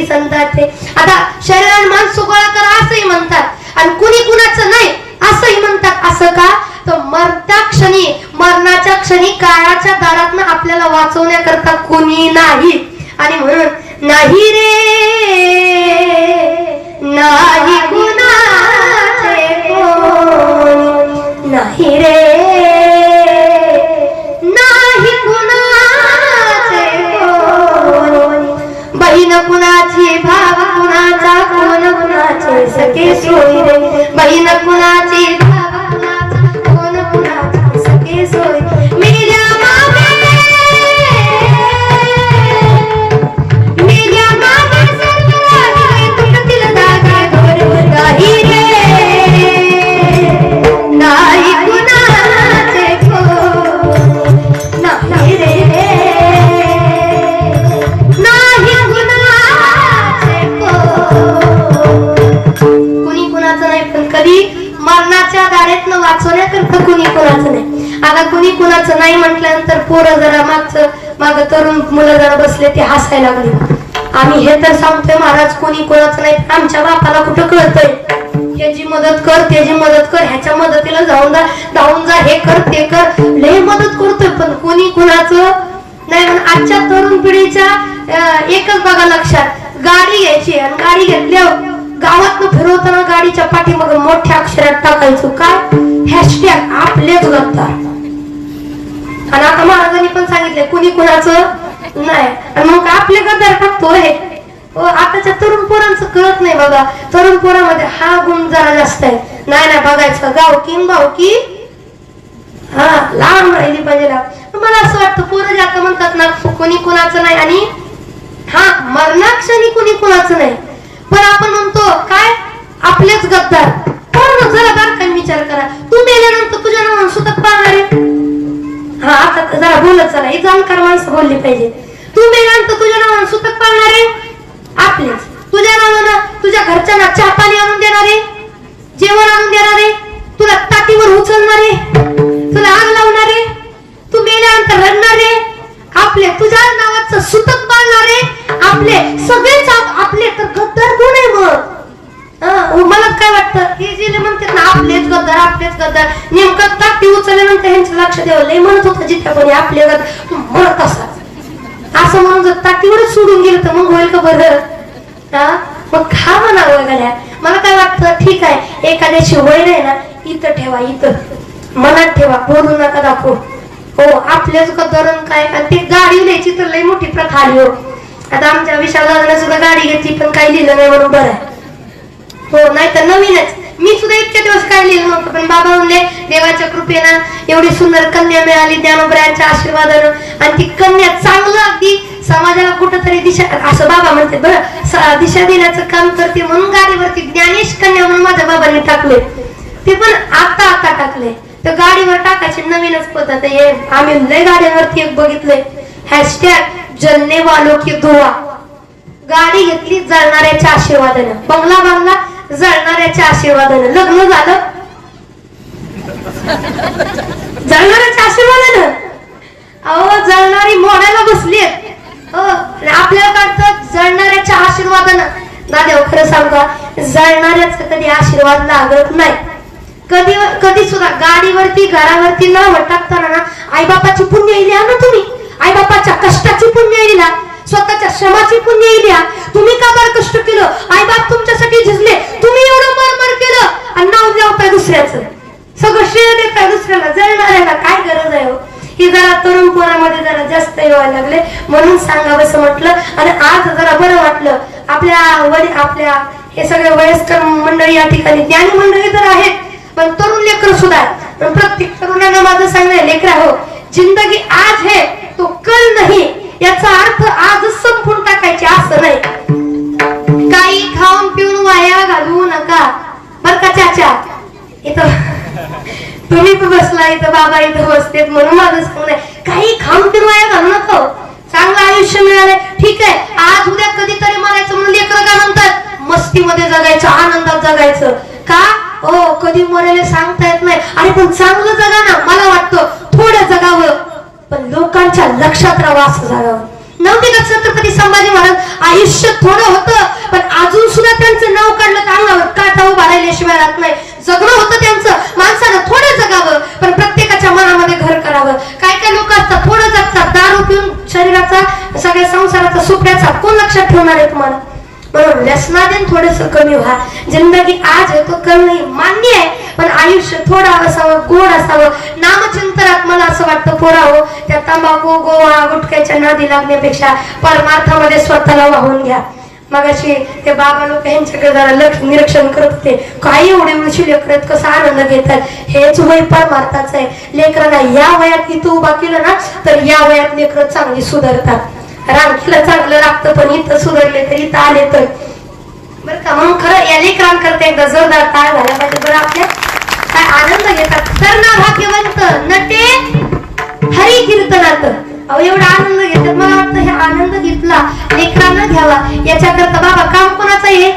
श्री संतांचे. आता शरीरान मन सुगोळा करा असंही म्हणतात आणि कुणी कुणाचं नाही असंही म्हणतात. असं का तर मरणाच्या क्षणी काळाच्या दारातनं आपल्याला वाचवण्याकरता कुणी नाही. आणि म्हणून नाही रे नाही कुणाचे कोणी, नाही रे नाही कुणाचे कोणी, बहीण कुणाची भाव कुणाचा कोण कुणाचे सखे सोयी रे, बहीण कुणाची भाव कुणाचा कोण कुणाचे सखे सोयी. वाचवण्याकरता कुणी कुणाचं नाही. आता कुणी कुणाचं नाही म्हटल्यानंतर पोरं जरा माग तरुण मुलं जरा बसले ते हसायला लागले. आम्ही हे तर सांगतोय महाराज कुणी कुणाचं नाही. आमच्या बापाला कुठं कळतंय ह्याची मदत कर त्याची मदत कर, ह्याच्या मदतीला धावून जा हे कर ते कर, लय मदत करतोय पण कुणी कुणाचं नाही. आजच्या तरुण पिढीच्या एकच बघा लक्षात, गाडी घ्यायची आणि गाडी घेतल्यावर गावात फिरवताना गाडीच्या पाठीमागे मोठ्या अक्षरात टाकायचो काय हॅशटॅग आपलेच गद्दार. आणि आता महाराजांनी पण सांगितले कुणी कुणाचं नाही आणि मग आपले गद्दार टाकतोय. आताच्या तरुण पोरांचं कळत नाही बघा. तरुण पोरामध्ये हा गुण जरा जास्त आहे. नाही बघायचं गावकी हा लांब राहिली पाहिजे. मला असं वाटतं पोरं जे आता म्हणतात ना कुणी कुणाचं नाही आणि हा मरणाक्षणी कुणी कुणाचं नाही, पण आपण म्हणतो काय आपलेच गद्दार. पण जरा बारकाईने विचार करा, तू मेल्यानंतर तुझ्या नावानं सुतक पाळणार आहे. हा आता जरा बोलत चला, ही जाणकार माणसं बोलली पाहिजे. तू मेल्यानंतर तुझ्या नावानं सुतक पाळणार आहे आपलेच. तुझ्या नावानं तुझ्या घरच्यांना चहा पाणी आणून देणार आहे, जेवण आणून देणार आहे, तुला ताटीवर उचलणार आहे, तुला आग लावणार आहे, तू मेल्यानंतर रडणार आहे आपले, तुझ्या नावाचं सुतक पाळणार आहे आपले. सगळेच आपले तर गद्दार कोण आहे मग? मला काय वाटतं हे जे म्हणतात ना आपलेच गद्दार नेमकं ताटी उचलल्यानंतर ह्यांचं लक्ष द्यावं. लय म्हणत होतं जिथे कोणी आपले गद्दार म्हणत असा असं म्हणून जर ताटीवरच सोडून गेलं तर मग होईल का बरं? मग खा म्हणावं गड्या. मला काय वाटतं ठीक आहे एखाद्याची वय नाही ना इथं ठेवा, इथं मनात ठेवा, बोलू नका दाखवू. हो आपल्याच गद्दारण काय. आणि ते गाडी द्यायची तर लई मोठी प्रथा आली हो. आता आमच्या विशाल सुद्धा गाडी घेतली पण काही लिहिलं नाही बरोबर आहे. हो नाही तर नवीनच. मी सुद्धा इतके दिवस काय लिहिलं नव्हतं पण बाबा म्हणले देवाच्या कृपेनं एवढी सुंदर कन्या मिळाली ज्ञानोबरायांच्या आशीर्वादानं आणि ती कन्या चांगलं अगदी समाजाला कुठंतरी दिशा असं बाबा म्हणते बरं दिशा देण्याचं काम करते म्हणून गाडीवरती ज्ञानेश कन्या म्हणून माझ्या बाबांनी टाकले. ते पण आता टाकले. तर गाडीवर टाकायची नवीनच पद्धत आहे. आम्ही लय गाड्यांवरती एक बघितलंय हॅशटॅग जलने वालो की दुआ. गाडी घेतली जळणाऱ्याच्या आशीर्वादानं, बंगला बांधला जळणाऱ्याच्या आशीर्वादानं, लग्न झालं जळणाऱ्याच्या आशीर्वादानं. अहो जळणारी मोडायला बसली आपल्याला काढतं जळणाऱ्याच्या आशीर्वादानं. दादा खरं सांगा जळणाऱ्याचा कधी आशीर्वाद लागत नाही. कधी सुद्धा गाडीवरती घरावरती नाव टाकताना ना आई बापाची पुण्य येईल ना, तुम्ही आई बापाच्या कष्टाची पुण्य येईल, स्वतःच्या श्रमाची पुण्य येईल. तुम्ही का बरं कष्ट केलं, आई बाप तुमच्यासाठी झिजले, तुम्ही एवढं मरमर केलं आणि नाव द्यावताय दुसऱ्याचं, सगळं श्रेय देताय दुसऱ्याला. जळणाऱ्याला काय गरज आहे हो? ही जरा तरुण पोरामध्ये जरा जास्त येवायला लागले म्हणून सांगावं असं म्हटलं. आणि आज जरा बरं वाटलं आपल्या हे सगळे वयस्कर मंडळी या ठिकाणी ज्ञानी मंडळी तर आहेत पण तरुण लेकर सुद्धा आहेत. प्रत्येक तरुणांना माझं सांगणं लेकरा हो जिंदगी आज है तो कल नाही, याचा अर्थ आजच संपून टाकायचे असं नाही. काही खाऊन पिऊन वाया घालवू नका बर का चाचा. इथं तुम्ही बसला इथं बाबा इथं बसतेत म्हणून माझं सांगणं काही खाऊन पिऊन वाया घालू नका. चांगलं आयुष्य मिळालंय ठीक आहे, आज उद्या कधीतरी मरायचं म्हणून लेकरं काय म्हणतात मस्तीमध्ये जगायचं, आनंदात जगायचं का हो कधी मरेले सांगता येत नाही. अरे पण चांगलं जगा ना, मला वाटतं थोडं जगावं पण लोकांच्या लक्षात राहावं असं जगावं. नव्हते का छत्रपती संभाजी महाराज आयुष्य थोडं होतं, पण अजून सुद्धा त्यांचं नाव काढलं तर अंगावर काटा उभा राहिल्याशिवाय राहत नाही. जगणं होतं त्यांचं, माणसानं थोडं जगावं पण प्रत्येकाच्या मनामध्ये घर करावं. काय काय लोक असतात थोडं जगतात, दारू पिऊन शरीराचा सगळ्या संसाराचा सुपड्याचा कोण लक्षात ठेवणार आहे तुम्हाला? म्हणून व्यसनाधीन थोडस कमी व्हा. जिंदगी आज आहे तो कल नाही मान्य आहे, पण आयुष्य थोडं असावं, गोड असावं. नामचिंतनात मला असं वाटतं पोराहो, त्या तंबाखू गोवा गुटख्याच्या नादी लागण्यापेक्षा परमार्थामध्ये स्वतःला वाहून घ्या. मगाशी ते बाबा लोक यांच्याकडे जरा लक्ष निरीक्षण करत होते, काही एवढे उलशी लेकर आहेत, कसा आनंद घेतात. हेच वय परमार्थाचं आहे. लेकरांना या वयात इथं उभा केलं ना तर या वयात लेकरं चांगली सुधारतात. रांगीला चांगलं लागतं, पण इथं सुधारले तर इथं आले तर बरं का. म्हणून खरं या लेकरांकरता एकदा जोरदार टाळ झाला पाहिजे. बरं आपल्या काय आनंद घेतात. तर ना भाग्यवंत नटे हरी कीर्तनात, अहो एवढा आनंद घेतात. मला वाटतं हे आनंद घेतला लेकरांना घ्यावा. याच्याकरता बाबा काम कोणाचं आहे?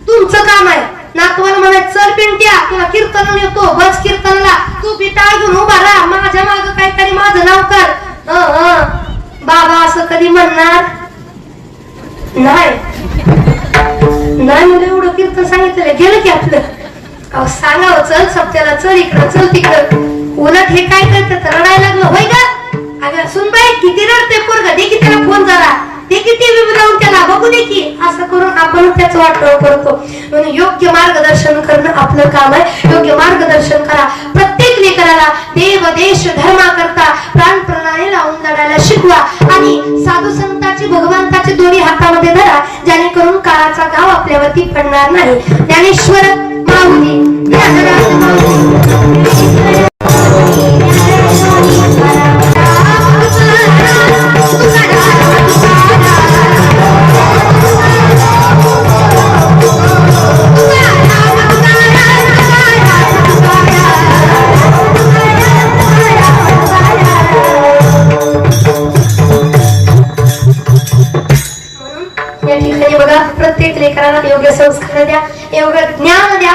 तुमचं काम आहे. नातवाला म्हणायचं चल पिंट्या तुला कीर्तन येतो, बस कीर्तनला, तू बी टाळ घेऊन उभा राहा, माझ्या माग काहीतरी माझं नाव कर. बाबा असं कधी म्हणणार नाही. नाही मला एवढं कीर्तन सांगितलं गेलं की आपलं सांगावं, चल सप्त्याला, चल इकडं चल तिकडं. उलट हे काय करतात, रडायला लागलं होय का? अगं सुनबाई किती रडते पोरगा, दे की त्याला फोन जरा, दे की टीव्ही लावून त्याला बघू दे की. असं करून आपण त्याचं वाटोळ करतो. म्हणून योग्य मार्गदर्शन करणं आपलं काम आहे. योग्य मार्गदर्शन करा. प्रत्येक लेकराला देव देश धर्माकरता प्राण प्रणाली लावून लढायला शिकवा आणि साधू संतांची भगवंताची दोन्ही हातामध्ये धरा, जेणेकरून काळाचा घाव आपल्यावरती पडणार नाही. ज्ञानेश्वर माऊली प्रत्येक लेकराला योग्य संस्कार द्या, योग्य ज्ञान द्या.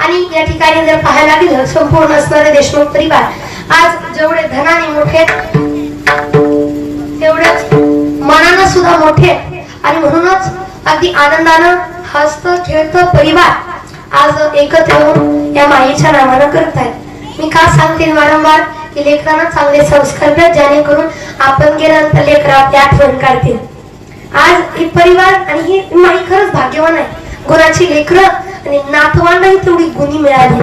आणि या ठिकाणी जर पाहायला गेलं संपूर्ण असणारे देशमुख परिवार आज जेवढे धनाने मोठे तेवढेच मनानं सुद्धा मोठे आणि म्हणूनच अगदी आनंदानं हसत खेळत परिवार आज एकत्र येऊन या माईच्या नावानं करतायत. मी का सांगते वारंवार की लेकरांना चांगले संस्कार द्या, जेणेकरून आपण गेल्यानंतर लेकरं आपली आठवण काढतील. आज ही परिवार आणि ही माई खरंच भाग्यवान आहे. गुणाची लेकरं आणि नातवांडही तेवढी गुणी मिळाली.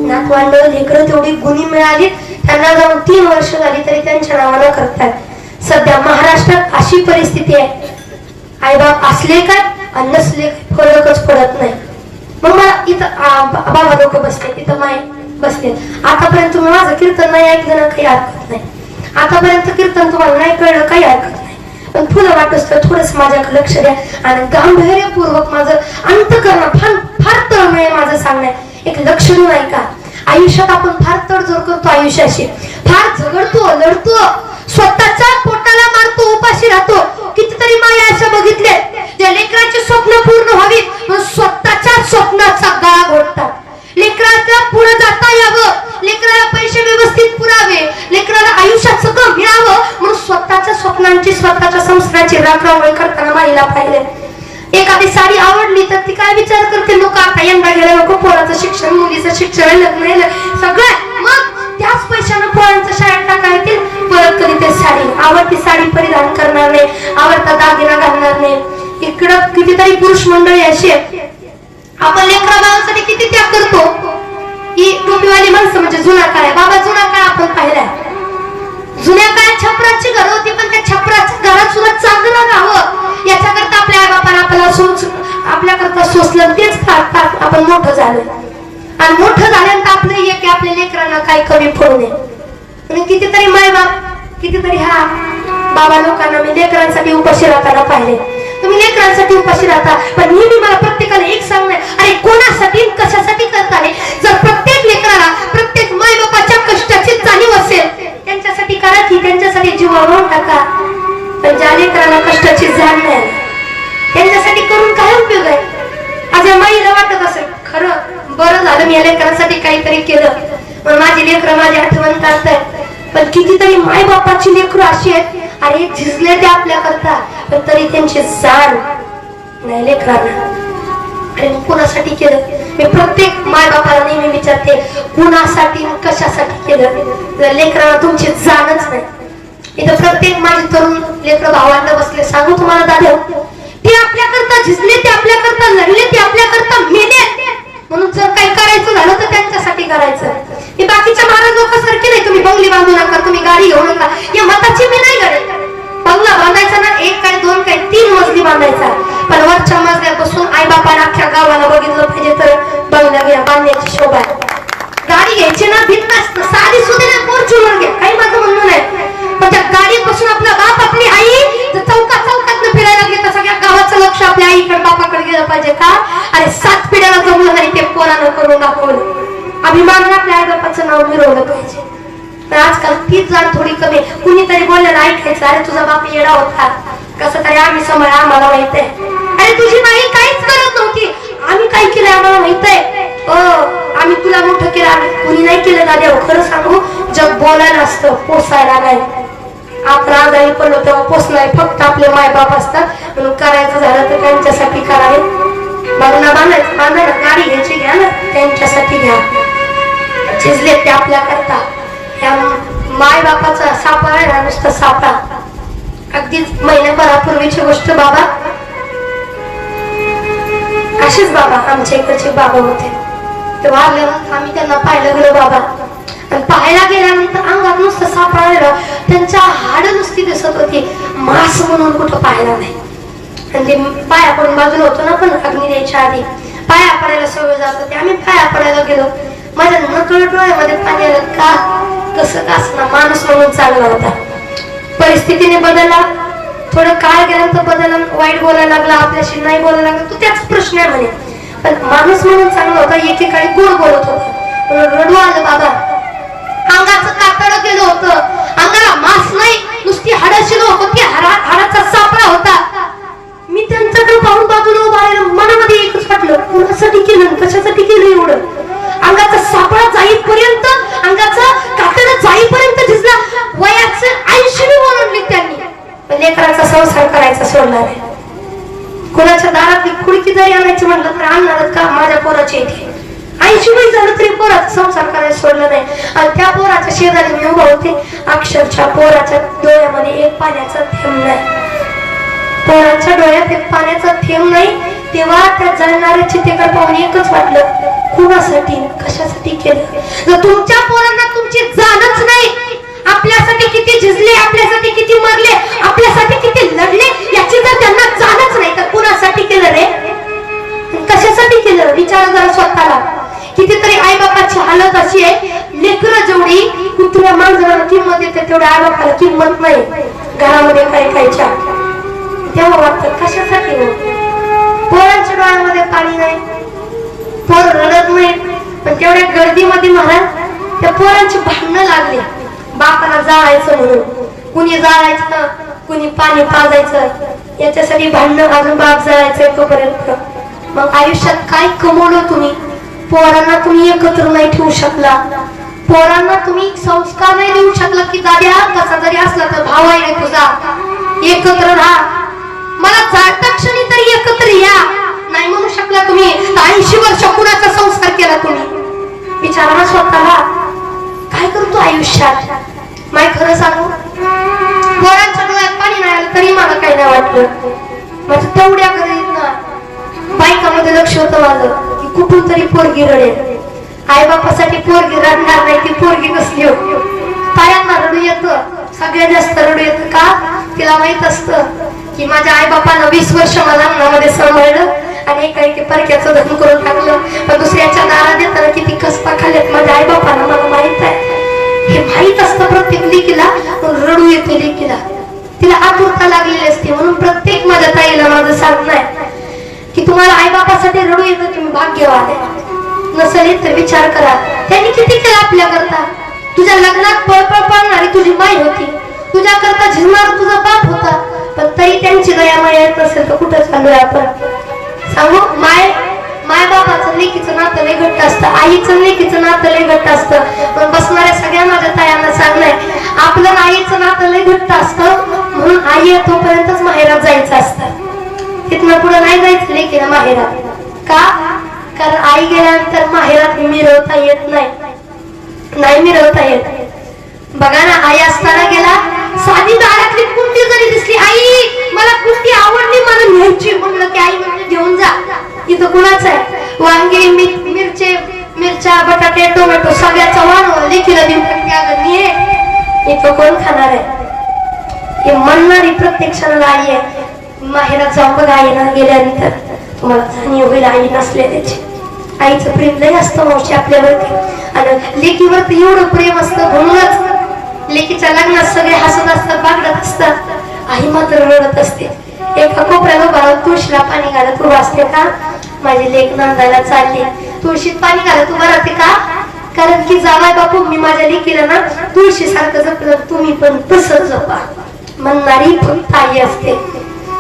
नातवांड लेकरं तेवढी गुणी मिळाली. त्यांना जाऊन 3 वर्ष झाली तरी त्यांच्या नावानं करतात. सध्या महाराष्ट्रात अशी परिस्थिती आहे, आईबाप असले काय आणि नसले फरकच पडत नाही. मग मला इथं बाबा लोक बसले, इथं माय बसले. आतापर्यंत तुम्ही माझं कीर्तन नाही ऐकलं ना, काही हरकत नाही. आतापर्यंत कीर्तन तुम्हाला नाही कळलं, काही हरकत नाही. पण फुलं वाटत थोडस माझ्याकडे लक्ष द्या आणि गांभीर्यपूर्वक माझं अंतःकरण फार तळमळ आहे माझं सांगणं. एक लक्ष देऊन ऐका. आयुष्यात आपण फार तडजोड करतो, आयुष्याशी फार झगडतो, लढतो, स्वतःच्या पोटाला मारतो, उपाशी राहतो. कितीतरी माया अशा बघितल्या ज्या लेकराचे स्वप्न पूर्ण व्हावीत पण स्वतःच्या स्वप्नाचा गळा घोटतात. लेकराला पुढे जाता यावं, लेकराला पैसे व्यवस्थित पुरावे, लेकराला आयुष्यात सगळं मिळावं म्हणून स्वतःच्या स्वप्नांची स्वतःच्या संस्काराची राखरावणी करताना माईला पाहिले. एखादी साडी आवडली तर ती काय विचार करते, लोक आता यंदा गेला नको, पोराचं शिक्षण, मुलीचं शिक्षण, लग्न सगळं, मग त्याच पैशानं पोरांचं शाळेत टाका येतील. परत कधी ते साडी आवडती साडी परिधान करणार नाही, आवडता दागिना घालणार नाही. इकडं कितीतरी पुरुष मंडळी अशी आपण लेकरा बाळासाठी किती त्याग करतो. ही टोपीवाली माणसं म्हणजे जुना काळ. बाबा जुना काळ आपण पाहिलाय. जुन्या काळात छपराची घर होती, पण त्या छपराच्या घरात सुद्धा चांगलं राहावं याच्याकरता आपल्या आई बापाला आपल्याकरता सोसलं. तेच आपण मोठं झालं आणि मोठं झाल्यानंतर आपलं एक आपल्या लेकरांना काही कमी पडू नये. कितीतरी माय बाप, कितीतरी हा बाबा लोकांना मी लेकरांसाठी उपाशी राहताना पाहिले. तुम्ही लेकरांसाठी उपाशी राहता, पण नेहमी मला प्रत्येकाला एक सांगणं, अरे कोणासाठी कशासाठी करताय? जर प्रत्येक लेकराला प्रत्येक माय बापाच्या कष्टाची जाणीव असेल त्यांच्यासाठी करा की त्यांच्यासाठी जीव वाढवून टाका. पण ज्या लेकराला कष्टाची जाण नाही त्यांच्यासाठी करून काय उपयोग आहे? आज या माईला वाटत असेल खरं बरं झालं मी या लेकरांसाठी काहीतरी केलं, पण माझी लेकरं माझी आठवण काढतायत. पण कितीतरी माय बापाची लेकरं अशी आहेत, अरे झिजले ते आपल्या करता पण तरी त्यांची जाण नाही लेकरांना. आणि कुणासाठी केलं? मी प्रत्येक माय बापाला नेहमी विचारते, कुणासाठी कशासाठी केलं? जर लेकरांना तुमची जाणच नाही. इथं प्रत्येक माझे तरुण लेकर भावांना बसले, सांगू तुम्हाला दादा, ते आपल्याकरता झिजले, ते आपल्याकरता लढले, ते आपल्याकरता मेले. म्हणून जर काही करायचं झालं तर त्यांच्यासाठी करायचं. मी बाकीच्या महाराज लोकांसारखे नाही, तुम्ही बंगली बांधू नका, तुम्ही गाडी घेऊ नका, या मताची मी नाही गरज. बंगला बांधायचा ना, एक काय दोन काय 3 मजली बांधायचा, पण वरच्या मजल्यापासून आई बापाला अख्ख्या गावाला बघितलं पाहिजे तर बंगला घ्या, बांधण्याची शोभा आहे. गाडी घ्यायची ना, भिन्न असतं, साधी सुधी ना, फॉर्च्युनर घ्या, काही माझं म्हणणं नाही, पण त्या गाडीपासून आपला बाप आपली आई चौकात फिरायला लागली तर सगळ्या गावाचं लक्ष आपल्या आईकडे बापाकडे गेलं पाहिजे का? अरे 7 पिढ्याला जमलं नाही ते पोरानं करून दाखवलं. अभिमानाने आपल्या आई बापाचं नाव मिरवलं पाहिजे. पण आजकाल तीच जाण थोडी कमी. कुणीतरी बोललं ऐकायचं, अरे तुझा बाप येडा होता, कसं तरी आम्ही सांभाळ, आम्हाला माहित आहे. अरे तुझी बाई काहीच करत नव्हती, आम्ही काय केलं आम्हाला माहित आहे. आम्ही तुला मोठं केलं, आम्ही कुणी नाही केलं. दादा खरं सांगू, जग बोलायला असतं, पोसायला नाही. आपण आजारी पडलो तेव्हा पोचणार फक्त आपले मायबाप असतात. म्हणून करायचं झालं तर त्यांच्यासाठी करावे. बघणं बांधायचं, बांधायला गाडी घ्यायची घ्या ना, त्यांच्यासाठी घ्या. झिजले ते आपल्या करता. या माय बापाचा सापळा आहे ना, नुसतं सापळा. अगदीच महिन्याभरापूर्वीची गोष्ट, बाबा असेच बाबा आमच्या इकडचे बाबा होते. ते वारल्यानंतर आम्ही त्यांना पाहिलं गेलो बाबा, आणि पाहायला गेल्यानंतर अंगात नुसतं सापळा, त्यांच्या हाड नुसती दिसत होती, मांस म्हणून कुठं पाहायला नाही. आणि ते पाया पडून बाजूला होतो ना, पण अग्नी द्यायच्या आधी पाया पडायला सवय जात होती. आम्ही पाया पडायला गेलो, माझ्या नकळत डोळ्यामध्ये पाणी आलं. का कसं का असं, माणूस म्हणून चांगला होता. परिस्थितीने बदलला, थोडं काळ गेल्यानंतर बदलला, वाईट बोलायला लागला, आपल्याशी नाही बोलायला लागला, तो त्याच प्रश्न आहे म्हणे. पण माणूस म्हणून चांगला होता, एकेकाळी गोड बोलत होता. रडू आलं बाबा, अंगाचं कातड गेलं होतं, अंगाला मांस नाही, नुसती हाडं शिलो होती, हाडाचा सापळा होता. मी त्यांच्याकडे पाहून बाजूला उभा राहिलो, मनामध्ये एकच वाटलं, कोणासाठी केलं, कशासाठी केलं एवढं? अंगाचा सापळा जाईपर्यंत, अंगाचा कातड जाईपर्यंत झिजला. वयाचं 80 ओलांडली त्यांनी, पण लेकराचा संसार करायचा सोडला नाही. कोणाच्या दारात खुडकी जरी आणायची म्हटलं तर आणणारच का? माझ्या पोराची येते 80 वय झालं तरी पोराचा संसार करायला सोडलं नाही. आणि त्या पोराच्या शेजारी मी उभा होते, अक्षरशः पोराच्या डोळ्यामध्ये एक पाण्याचा थेंब नाही. पोराच्या डोळ्यात एक पाण्याचा थेंब नाही. तेव्हा त्या जळणाऱ्या चितेकडे पाहून एकच वाटलं, कुणासाठी कशासाठी केलं? जर तुमच्या पोरांना तुमची जाणच नाही, आपल्यासाठी किती झिजले, आपल्यासाठी किती मरले, आपल्यासाठी किती लढले, याची जर त्यांना जाणच नाही तर कुणासाठी केलं रे? कशासाठी केलं? विचार जरा स्वतःला. कितीतरी आई बापाची हालत अशी आहे, लेकरं जेवढी कुत्र्या मांजराला किंमत देते तेवढ्या आई बापाला किंमत नाही. घरामध्ये काही खायच्या तेव्हा वाटतं कशासाठी हो? पोरांच्या डोळ्यामध्ये पाणी नाही, पोर रडत नाही, पण तेवढ्या गर्दीमध्ये महाराज त्या पोरांची भांडणं लागली. बापाला जाळायचं म्हणून, कुणी जाळायचं, कुणी पाणी पाजायचं, याच्यासाठी भांडणं, अजून बाप जाळायचं तोपर्यंत. मग आयुष्यात काय कमवलं तुम्ही? पोरांना तुम्ही एकत्र नाही ठेवू शकला, पोरांना तुम्ही संस्कार नाही देऊ शकला की दाद्या कसा जरी असला तर भाव आहे तुझा, एकत्र राहा, मला जाता क्षणी तरी एकत्र या, नाही म्हणू शकला तुम्ही. 80 वर्ष कुणाचा संस्कार केला तुम्ही? विचारा ना स्वतःला, काय करतो आयुष्यात? माय खरं सांगू, पोरांच्या डोळ्यात पाणी नाही आलं तरी मला काही नाही वाटलं. माझं तेवढ्या घरी बायकामध्ये लक्ष होतं माझं की कुठून तरी पोरगी रडेल. आई बापासाठी पोरगी रडणार नाही, ती पोरगी कसली हो? पायांना रडू येतं, सगळ्यात जास्त रडू येतं का? तिला माहित असतं की माझ्या आई बापानं 20 वर्ष मला अंगणामध्ये सांभाळलं आणि एका परक्याचं धन करून टाकलं, पण दुसऱ्याच्या दारात देताना किती कसपा खाल्ल्यात माझ्या आई बापानं मला माहित आहे. हे माहित असतं प्रत्येक लेकीला, रडू येते लेकीला, तिला आतुरता लागलेली असते. म्हणून प्रत्येक माझ्या ताईला माझं सांगणं आहे की तुम्हाला आई बापासाठी रडू येतं, तुम्ही भाग्यवान आहे. नसेल तर विचार करा, त्यांनी किती केलं आपल्या करता. तुझ्या लग्नात पळपळ पाळणारी तुझी माई होती, तुझ्या करता झिजणारा तुझा बाप होता, पण तरी त्यांची दया माया येत असेल तर कुठं चालूय आपण? सांगू, माय बापाचं लेकीचं नातं लय घट्ट असतं, आईचं लेकीचं नातं लय घट्ट असतं. पण बसणाऱ्या सगळ्या माझ्या तायांना सांगणंय, आपलं आईचं नातं लय घट्ट असतं. म्हणून आई आहे तोपर्यंतच माहेरात जायचं असतं, तिथनं पुढे नाही जायचं लेकीला माहेरात. का? कारण आई गेल्यानंतर माहेरात मिरवता येत नाही मिरवता येत. बघा ना, आई असताना गेला, साधी दारातली कुंडी जरी दिसली, आई मला कुंडी आवडली, मला न्यायची म्हणलं की आई म्हणजे घेऊन जा. इथं कुणाच आहे? वांगी, मिरच्या, बटाटे, टोमॅटो सगळ्याचा वाण लेकीला देऊन टाकते. इथं कोण खाणार आहे? हे म्हणणारी प्रत्येक क्षणाला आई आहे. माहेरात जाऊन बघा, आईला गेल्यानंतर तुम्हाला जाणीव होईल आई नसलेल्याची. आईचं प्रेम लय असतं मावशी आपल्यावरती, आणि लेकीवरती एवढं प्रेम असतं. म्हणूनच लेकीच्या लग्नात सगळे हसत असतात, बागडत असतात, आई मात्र रडत असते. एका कोपऱ्याला उभा राहून तुळशीला पाणी घालत उभा असते. का? माझी लेक नांदायला चालली, तुळशीत पाणी घालत उभा राहते. का? कारण की जावाय बापू, मी माझ्या लेकीला ना तुळशी सारखं जपलं, तुम्ही पण तसंच जपा म्हणणारी फक्त आई असते.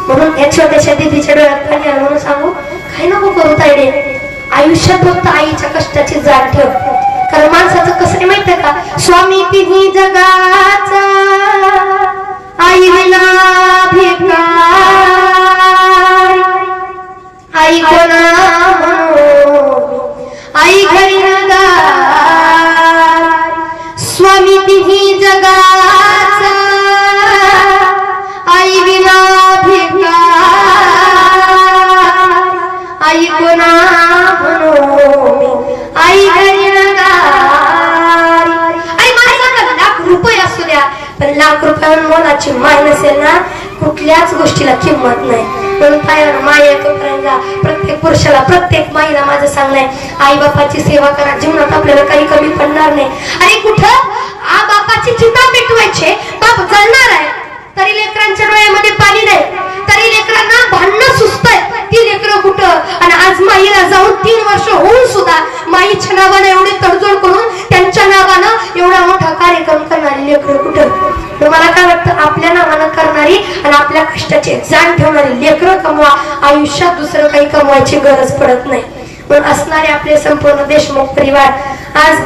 म्हणून या छोट्याशा दिदीच्या डोळ्यात पाणी आलं म्हणून सांगू, काही नको करू ताईडे, आयुष्यात फक्त आईच्या कष्टाची जाण ठेव. कारण माणसाचं कसं आहे माहितीये का? स्वामी तिन्ही जगाचा आई विना भिकारी, आई कोणा आई घरी नगार. स्वामी तिन्ही जगाचा आई विना भिकार, आई कोणा आई घरी नगार. आई माणसाला लाख रुपये असू द्या, पण लाख रुपयावर मोलाची माय नसेल ना, कुठल्याच गोष्टीला किंमत नाही. म्हणून काय माया तोपर्यंत प्रत्येक पुरुषाला, प्रत्येक माईला माझं सांगणं आहे, आई बापाची सेवा करा. जीवनात आपल्याला काही कमी पडणार नाही. आणि कुठं आ बापाची चिंता मिटवायचे, बाप जळणार आहे तरी लेकरांच्या डोळ्यामध्ये पाणी नाही, तरी लेकरांना भांडणं सुचतंय, ती लेकरं कुठं. आणि आज माईला जाऊन 3 वर्ष होऊन सुद्धा माईच्या नावानं एवढे तडजोड करून त्यांच्या नावानं एवढा मोठा कार्यक्रम करणारी लेकरं कुठं. तर मला काय वाटतं, आपल्या नावानं करणारी आणि आपल्या कष्टाची जाण ठेवणारी लेकरं कमवा. आयुष्यात दुसरं काही कमवायची गरज पडत नाही. पण असणारे आपले संपूर्ण देशमुख परिवार आज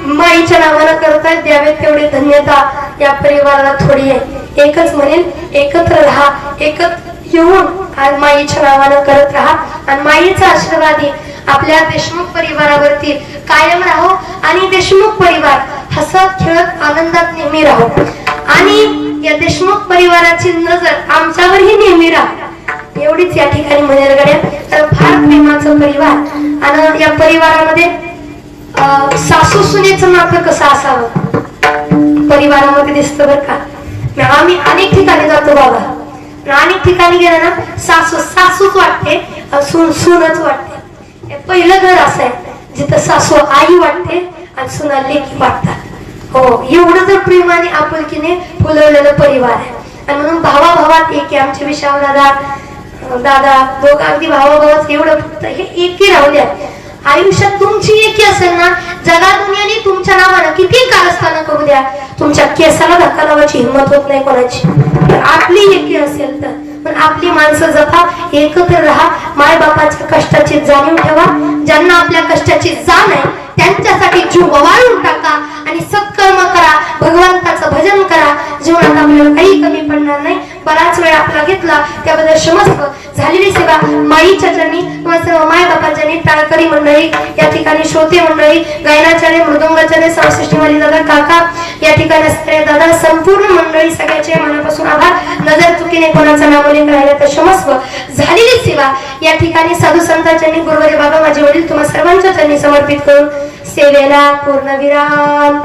माईच्या नावानं करतायत, द्यावेत तेवढे धन्यता या परिवाराला थोडी आहे. एकच म्हणेल, एकत्र राहा, एकत्र येऊन आज माईच्या नावानं करत राहा. आणि माईचा आशीर्वाद आपल्या देशमुख परिवारावरती कायम राहो. आणि देशमुख परिवार हसत खेळत आनंदात नेहमी राहो. आणि या देशमुख परिवाराची नजर आमच्यावरही नेहमी राहा, एवढीच या ठिकाणी म्हणेल गड्या. तर फार प्रेमाचं परिवार. आणि या परिवारामध्ये सासू सुनेचं नातं कसं असावं परिवारामध्ये दिसतं बरं का. आम्ही अनेक ठिकाणी जातो बाबा, अनेक ठिकाणी गेलं ना, सासूच वाटते, सूनच वाटते. पहिलं घर असं आहे जिथं सासू आई वाटते आणि सुना लेकी वाटतात. हो, एवढं जर प्रेमाने आपुलकीने फुलवलेलं परिवार आहे. आणि म्हणून भावाभावात एक आमचे विशाल दादा दोघं अगदी भावाभावात एवढं फक्त हे एकी राहू द्या. आयुष्यात तुमची एकी असेल ना, जगा दुनियाने तुमच्या नावानं किती कारस्थानं करू द्या, तुमच्या केसाला धक्का लावायची हिंमत होत नाही कोणाची. आपली एकी असेल तर पण आपली माणसं जपा, एकत्र राहा, माय बापाच्या कष्टाची जाणीव ठेवा. ज्यांना आपल्या कष्टाची जाण आहे त्यांच्यासाठी जीव वाळून टाका आणि सत्कर्म करा, भगवंताचं भजन करा. जीवनात आपल्याला काही कमी पडणार नाही. बराच वेळ आपला घेतला त्याबद्दल क्षमस्व. झालेली सेवा माईच्या चरणी, सर्व माय बापाच्या टाळकरी मंडळी, या ठिकाणी श्रोते मंडळी, गायनाचार्य, मृदुंगाचार्य, सावसृष्टीवाली दादा, काका, या ठिकाणी असणारे दादा, संपूर्ण मंडळी सगळ्याचे मनापासून आभार. नजर चुकीने कोणाचं नामोल्लेख राहिला तर क्षमस्व. झालेली सेवा या ठिकाणी साधू संतांच्या गुरुवारी बाबा माझे वडील तुम्हा सर्वांच्या चरणी समर्पित करून सेवेला पूर्णविराम.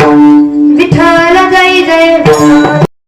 विठ्ठल जय जय.